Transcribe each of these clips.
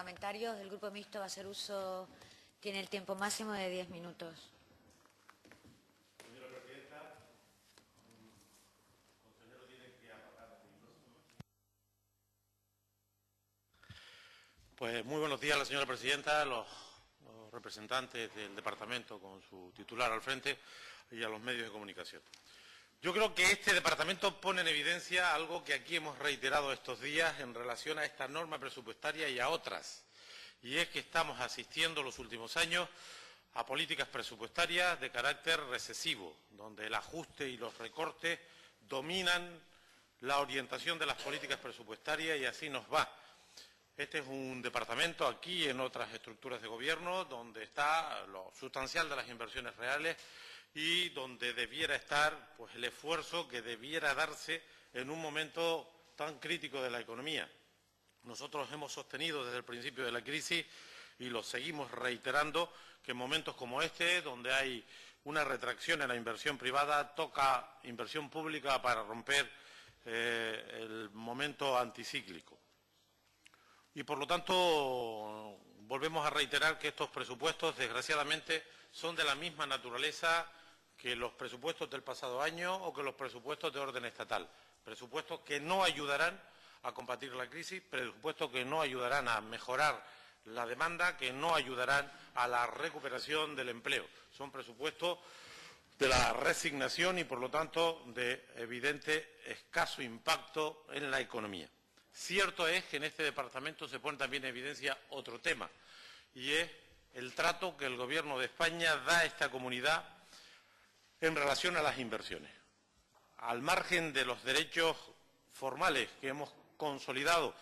parlamentarios del Grupo Mixto va a hacer uso, tiene el tiempo máximo de 10 minutos. Señora Presidenta, el consejero tiene que apagar el micrófono. Pues muy buenos días a la señora Presidenta, los representantes del Departamento con su titular al frente y a los medios de comunicación. Yo creo que este Departamento pone en evidencia algo que aquí hemos reiterado estos días en relación a esta norma presupuestaria y a otras, y es que estamos asistiendo los últimos años a políticas presupuestarias de carácter recesivo, donde el ajuste y los recortes dominan la orientación de las políticas presupuestarias y así nos va. Este es un departamento aquí en otras estructuras de gobierno donde está lo sustancial de las inversiones reales y donde debiera estar pues, el esfuerzo que debiera darse en un momento tan crítico de la economía. Nosotros hemos sostenido desde el principio de la crisis y lo seguimos reiterando que en momentos como este, donde hay una retracción en la inversión privada, toca inversión pública para romper el momento anticíclico. Y, por lo tanto, volvemos a reiterar que estos presupuestos, desgraciadamente, son de la misma naturaleza que los presupuestos del pasado año o que los presupuestos de orden estatal. Presupuestos que no ayudarán a combatir la crisis, presupuestos que no ayudarán a mejorar la demanda, que no ayudarán a la recuperación del empleo. Son presupuestos de la resignación y, por lo tanto, de evidente escaso impacto en la economía. Cierto es que en este departamento se pone también en evidencia otro tema, y es el trato que el Gobierno de España da a esta comunidad en relación a las inversiones. Al margen de los derechos formales que hemos consolidado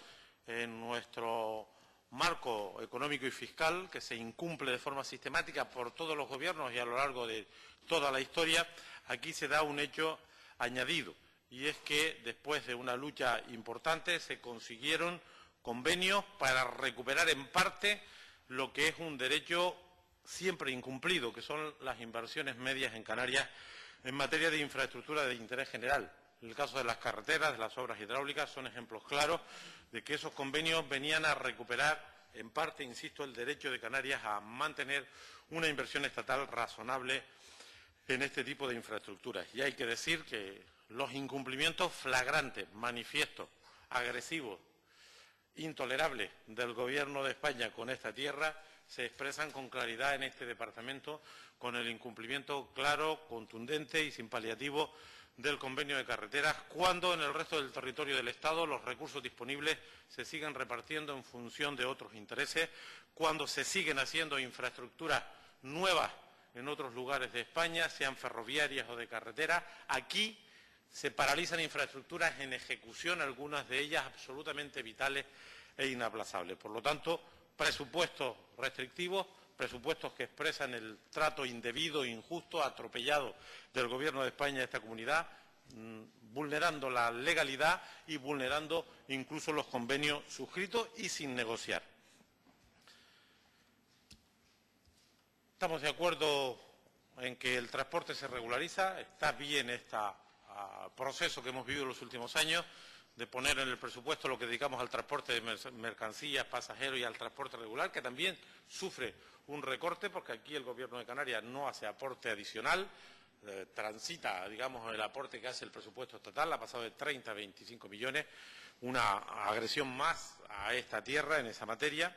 en nuestro marco económico y fiscal, que se incumple de forma sistemática por todos los gobiernos y a lo largo de toda la historia, aquí se da un hecho añadido, y es que después de una lucha importante se consiguieron convenios para recuperar en parte lo que es un derecho siempre incumplido, que son las inversiones medias en Canarias en materia de infraestructura de interés general. En el caso de las carreteras, de las obras hidráulicas, son ejemplos claros de que esos convenios venían a recuperar en parte, insisto, el derecho de Canarias a mantener una inversión estatal razonable en este tipo de infraestructuras. Y hay que decir que los incumplimientos flagrantes, manifiestos, agresivos, intolerables del Gobierno de España con esta tierra se expresan con claridad en este departamento con el incumplimiento claro, contundente y sin paliativo del convenio de carreteras, cuando en el resto del territorio del Estado los recursos disponibles se siguen repartiendo en función de otros intereses, cuando se siguen haciendo infraestructuras nuevas en otros lugares de España, sean ferroviarias o de carretera. Aquí se paralizan infraestructuras en ejecución, algunas de ellas absolutamente vitales e inaplazables. Por lo tanto, presupuestos restrictivos, presupuestos que expresan el trato indebido, injusto, atropellado del Gobierno de España a esta comunidad, vulnerando la legalidad y vulnerando incluso los convenios suscritos y sin negociar. Estamos de acuerdo en que el transporte se regulariza, está bien este proceso que hemos vivido en los últimos años, de poner en el presupuesto lo que dedicamos al transporte de mercancías, pasajeros y al transporte regular, que también sufre un recorte, porque aquí el Gobierno de Canarias no hace aporte adicional, transita, digamos, el aporte que hace el presupuesto estatal, ha pasado de 30 a 25 millones, una agresión más a esta tierra en esa materia.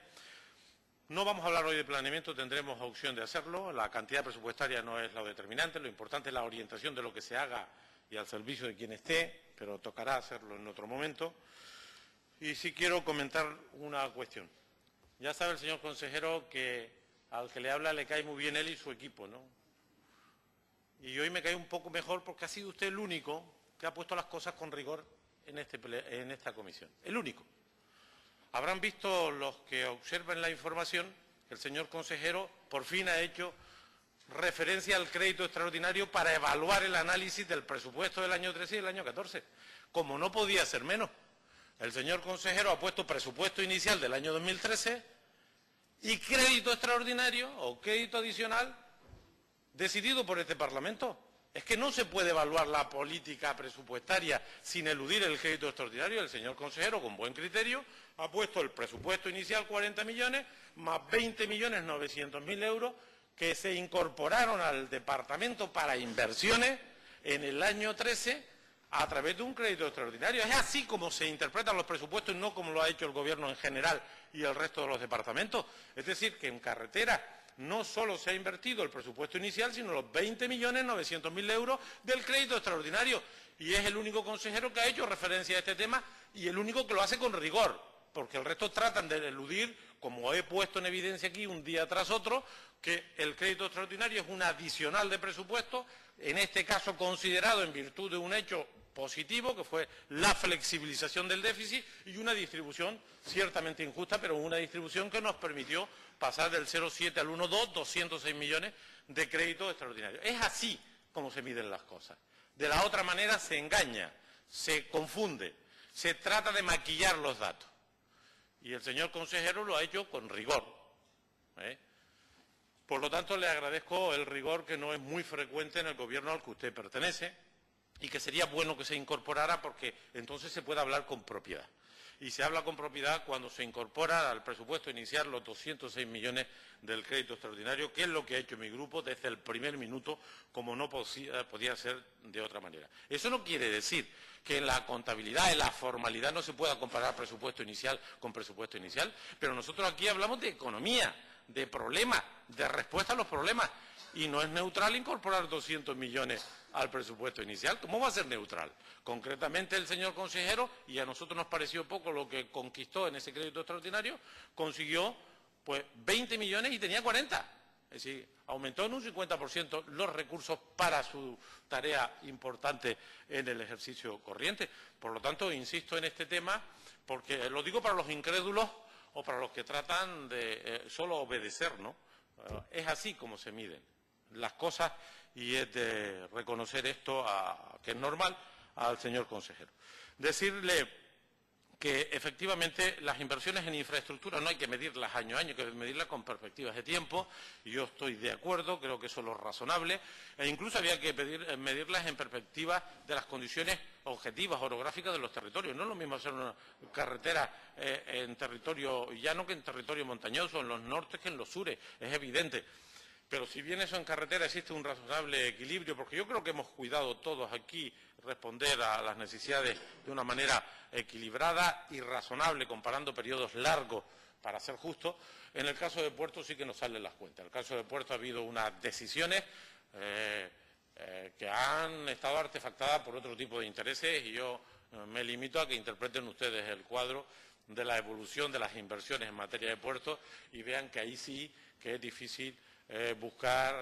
No vamos a hablar hoy de planeamiento, tendremos opción de hacerlo, la cantidad presupuestaria no es lo determinante, lo importante es la orientación de lo que se haga y al servicio de quien esté, pero tocará hacerlo en otro momento. Y sí quiero comentar una cuestión. Ya sabe el señor consejero que al que le habla le cae muy bien él y su equipo, ¿no? Y hoy me cae un poco mejor porque ha sido usted el único que ha puesto las cosas con rigor en esta comisión. El único. Habrán visto los que observen la información que el señor consejero por fin ha hecho referencia al crédito extraordinario para evaluar el análisis del presupuesto del año 13 y del año 14. Como no podía ser menos, el señor consejero ha puesto presupuesto inicial del año 2013 y crédito extraordinario o crédito adicional decidido por este Parlamento. Es que no se puede evaluar la política presupuestaria sin eludir el crédito extraordinario. El señor consejero, con buen criterio, ha puesto el presupuesto inicial 40 millones, más 20.900.000 euros que se incorporaron al departamento para inversiones en el año 13 a través de un crédito extraordinario. Es así como se interpretan los presupuestos y no como lo ha hecho el Gobierno en general y el resto de los departamentos. Es decir, que en carretera no solo se ha invertido el presupuesto inicial, sino los 20.900.000 euros del crédito extraordinario. Y es el único consejero que ha hecho referencia a este tema y el único que lo hace con rigor, porque el resto tratan de eludir, como he puesto en evidencia aquí un día tras otro, que el crédito extraordinario es un adicional de presupuesto, en este caso considerado en virtud de un hecho positivo, que fue la flexibilización del déficit y una distribución ciertamente injusta, pero una distribución que nos permitió pasar del 0,7 al 1,2, 206 millones de crédito extraordinario. Es así como se miden las cosas. De la otra manera se engaña, se confunde, se trata de maquillar los datos. Y el señor consejero lo ha hecho con rigor. Por lo tanto, le agradezco el rigor que no es muy frecuente en el Gobierno al que usted pertenece y que sería bueno que se incorporara porque entonces se puede hablar con propiedad. Y se habla con propiedad cuando se incorpora al presupuesto inicial los 206 millones del crédito extraordinario, que es lo que ha hecho mi grupo desde el primer minuto, como no podía ser de otra manera. Eso no quiere decir que en la contabilidad, en la formalidad, no se pueda comparar presupuesto inicial con presupuesto inicial, pero nosotros aquí hablamos de economía, de problemas, de respuesta a los problemas, y no es neutral incorporar 200 millones al presupuesto inicial. ¿Cómo va a ser neutral? Concretamente el señor consejero, y a nosotros nos pareció poco lo que conquistó en ese crédito extraordinario, consiguió pues 20 millones y tenía 40. Es decir, aumentó en un 50% los recursos para su tarea importante en el ejercicio corriente. Por lo tanto, insisto en este tema, porque lo digo para los incrédulos o para los que tratan de solo obedecer, ¿no? Es así como se miden las cosas y es de reconocer esto, que es normal, al señor consejero. Decirle que efectivamente las inversiones en infraestructura no hay que medirlas año a año, hay que medirlas con perspectivas de tiempo, y yo estoy de acuerdo, creo que eso es lo razonable, e incluso había que medirlas en perspectiva de las condiciones objetivas, orográficas de los territorios. No es lo mismo hacer una carretera en territorio llano que en territorio montañoso, en los nortes que en los sures, es evidente. Pero si bien eso en carretera existe un razonable equilibrio, porque yo creo que hemos cuidado todos aquí responder a las necesidades de una manera equilibrada y razonable, comparando periodos largos para ser justos, en el caso de Puerto sí que nos salen las cuentas. En el caso de Puerto ha habido unas decisiones que han estado artefactadas por otro tipo de intereses y yo me limito a que interpreten ustedes el cuadro de la evolución de las inversiones en materia de puertos y vean que ahí sí que es difícil buscar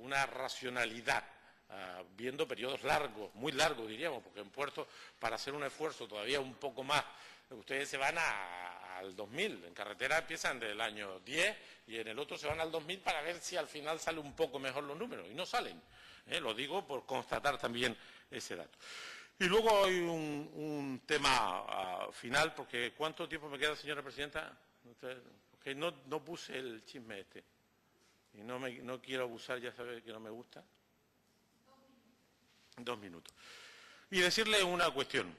una racionalidad, viendo periodos largos, muy largos diríamos, porque en puertos para hacer un esfuerzo todavía un poco más, ustedes se van al 2000, en carretera empiezan del año 10 y en el otro se van al 2000 para ver si al final sale un poco mejor los números, y no salen, lo digo por constatar también ese dato. Y luego hay un tema final, porque ¿cuánto tiempo me queda, señora presidenta? Porque no puse el chisme este. Y no quiero abusar, ya sabe que no me gusta. 2 minutos. Y decirle una cuestión.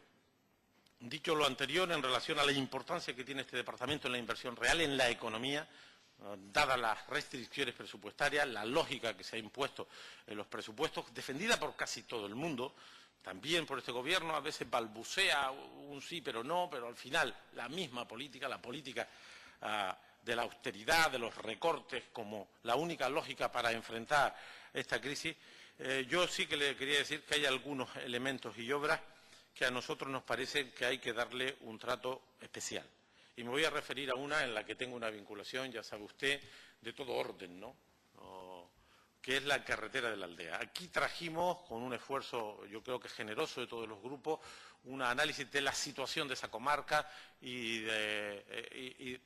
Dicho lo anterior, en relación a la importancia que tiene este departamento en la inversión real, en la economía, dadas las restricciones presupuestarias, la lógica que se ha impuesto en los presupuestos, defendida por casi todo el mundo, también por este Gobierno, a veces balbucea un sí pero no, pero al final la misma política, la política de la austeridad, de los recortes, como la única lógica para enfrentar esta crisis, yo sí que le quería decir que hay algunos elementos y obras que a nosotros nos parece que hay que darle un trato especial. Y me voy a referir a una en la que tengo una vinculación, ya sabe usted, de todo orden, ¿no? Que es la carretera de la Aldea. Aquí trajimos, con un esfuerzo yo creo que generoso de todos los grupos, un análisis de la situación de esa comarca y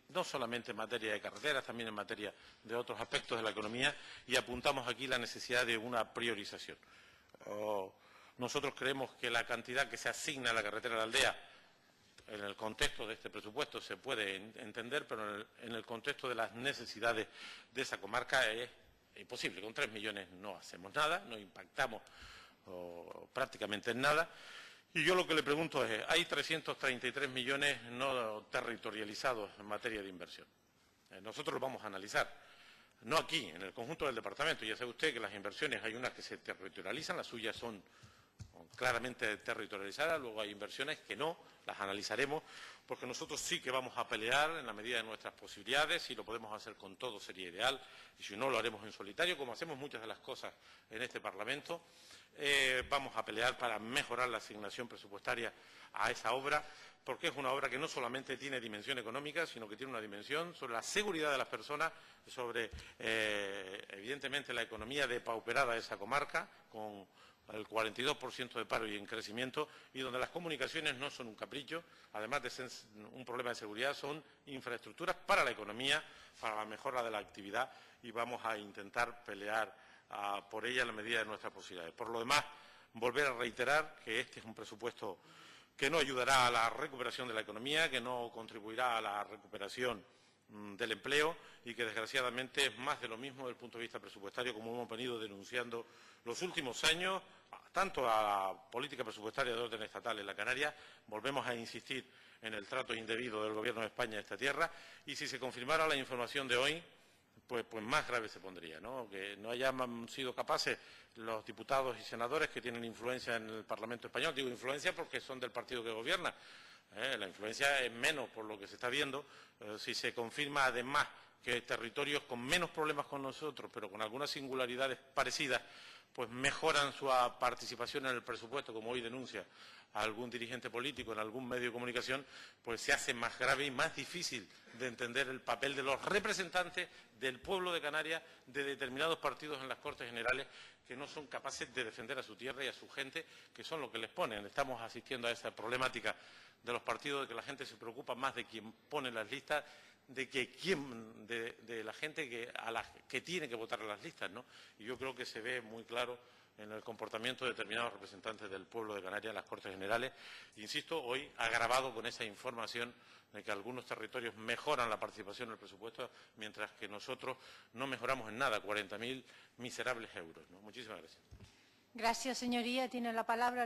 no solamente en materia de carreteras, también en materia de otros aspectos de la economía, y apuntamos aquí la necesidad de una priorización. Nosotros creemos que la cantidad que se asigna a la carretera de la Aldea, en el contexto de este presupuesto se puede entender, pero en el contexto de las necesidades de esa comarca es imposible. Con 3 millones no hacemos nada, no impactamos prácticamente en nada. Y yo lo que le pregunto es, hay 333 millones no territorializados en materia de inversión. Nosotros lo vamos a analizar, no aquí, en el conjunto del departamento. Ya sabe usted que las inversiones hay unas que se territorializan, las suyas son claramente territorializadas, luego hay inversiones que no, las analizaremos, porque nosotros sí que vamos a pelear en la medida de nuestras posibilidades. Si lo podemos hacer con todo sería ideal, y si no lo haremos en solitario, como hacemos muchas de las cosas en este Parlamento. Vamos a pelear para mejorar la asignación presupuestaria a esa obra, porque es una obra que no solamente tiene dimensión económica, sino que tiene una dimensión sobre la seguridad de las personas, sobre, evidentemente, la economía depauperada de esa comarca, con el 42% de paro y en crecimiento, y donde las comunicaciones no son un capricho, además de ser un problema de seguridad, son infraestructuras para la economía, para la mejora de la actividad, y vamos a intentar pelear por ella en la medida de nuestras posibilidades. Por lo demás, volver a reiterar que este es un presupuesto que no ayudará a la recuperación de la economía, que no contribuirá a la recuperación del empleo y que, desgraciadamente, es más de lo mismo desde el punto de vista presupuestario, como hemos venido denunciando los últimos años, tanto a la política presupuestaria de orden estatal en la Canarias. Volvemos a insistir en el trato indebido del Gobierno de España a esta tierra, y si se confirmara la información de hoy, pues más grave se pondría, ¿no? Que no hayan sido capaces los diputados y senadores que tienen influencia en el Parlamento español, digo influencia porque son del partido que gobierna, la influencia es menos por lo que se está viendo, si se confirma además que territorios con menos problemas con nosotros, pero con algunas singularidades parecidas, pues mejoran su participación en el presupuesto, como hoy denuncia a algún dirigente político en algún medio de comunicación, pues se hace más grave y más difícil de entender el papel de los representantes del pueblo de Canarias, de determinados partidos en las Cortes Generales, que no son capaces de defender a su tierra y a su gente, que son lo que les ponen. Estamos asistiendo a esa problemática de los partidos, de que la gente se preocupa más de quien pone las listas, de la gente que tiene que votar en las listas, ¿no? Y yo creo que se ve muy claro en el comportamiento de determinados representantes del pueblo de Canarias en las Cortes Generales. Insisto, hoy agravado con esa información de que algunos territorios mejoran la participación en el presupuesto, mientras que nosotros no mejoramos en nada, 40.000 miserables euros, ¿no? Muchísimas gracias. Gracias, señoría. Tiene la palabra